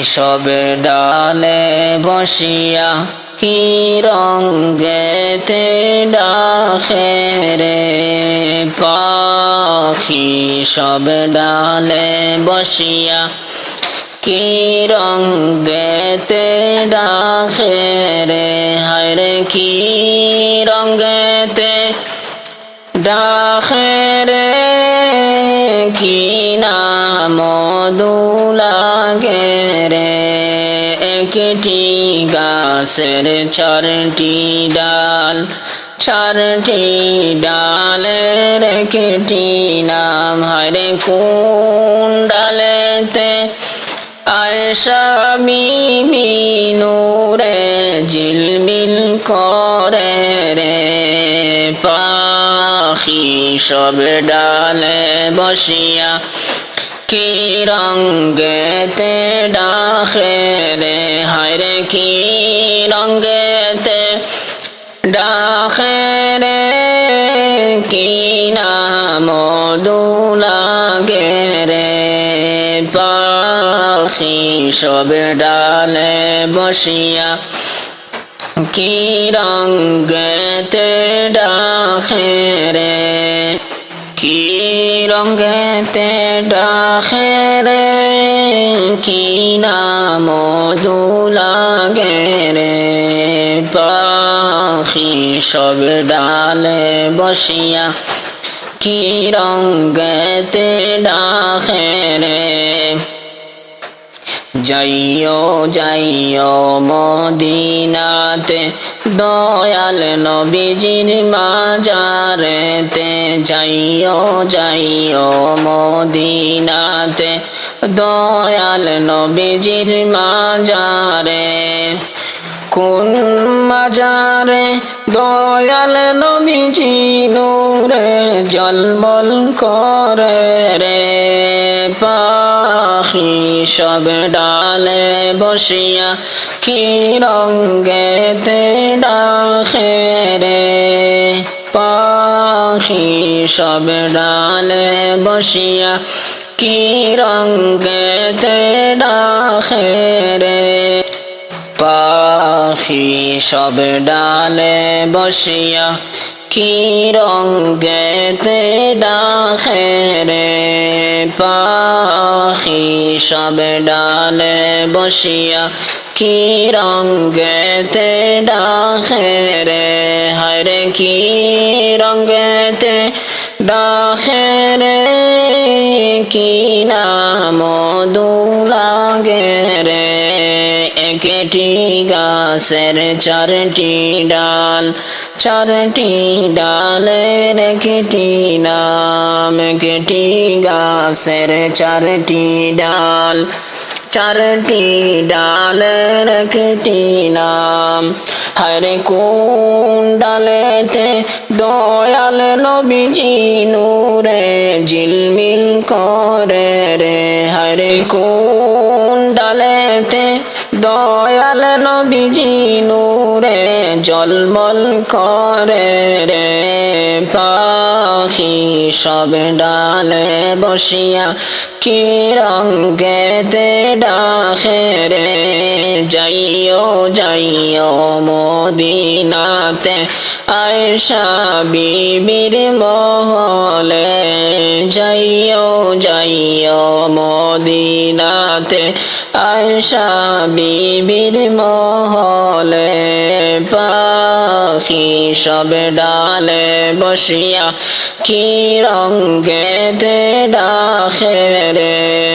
সব ডালে বসিয়া কি রঙ্গেতে ডাকে রে পাখি সব ডালে বসিয়া কি রঙ্গেতে ডাকে রে হায়রে কি রঙ্গেতে ডাকে রে কি নাম দুলাগে রে একটি গাছের চারটি ডাল চারটি ডালের একটি নাম হায়রে কোন ডালেতে আয়েশা বিবি নূরে ঝিলমিল করে রে পাখি সব ডালে বসিয়া কি রঙ্গেতে ডাকে রে হায়রে কি রঙ্গেতে ডাকে রে কি নাম দুলাগে রে পাখি সব ডালে বসিয়া কি রঙ্গেতে ডাকে রে কি রঙ্গেতে ডাকে রে কি নাম দুলাগে রে পাখি সব ডালে বসিয়া কি রঙ্গেতে ডাকে রে যাইও যাইও মদিনাতে দয়াল নবীজির মাজারেতে যাইও যাইও মদিনাতে দয়াল নবীজির মাজারে কোন মাজারে দয়াল নবীজি নূরে ঝলমল করে রে পাখি সব ডালে বসিয়া কি রঙ্গেতে ডাকে রে পাখি সব ডালে বসিয়া কি রঙ্গেতে ডাকে রে পাখি সব ডালে বসিয়া কি রঙ্গেতে ডাকে রে পাখি সব ডালে বসিয়া কি রঙ্গেতে ডাকে রে হায়রে কি রঙ্গেতে ডাকে রে কি নাম দুলাগে রে একটি গাছের চারটি ডাল চারটি ডালের একটি নাম একটি গাছের চারটি ডাল চারটি ডালের একটি নাম হায়রে কোন ডালেতে দয়াল নবীজি নূরে ঝিলমিল করে রে হায়রে কোন ডালেতে দয়াল নবীজি নূরে ঝলমল করে রে পাখি সব ডালে বসিয়া কি রঙ্গেতে ডাকে রে যাইও যাইও মদিনাতে আয়েশা বিবির মহলে যাইও যাইও মদিনাতে আয়েশা বিবির মহলে পাখি সব ডালে বসিয়া কি রঙ্গেতে ডাকে রে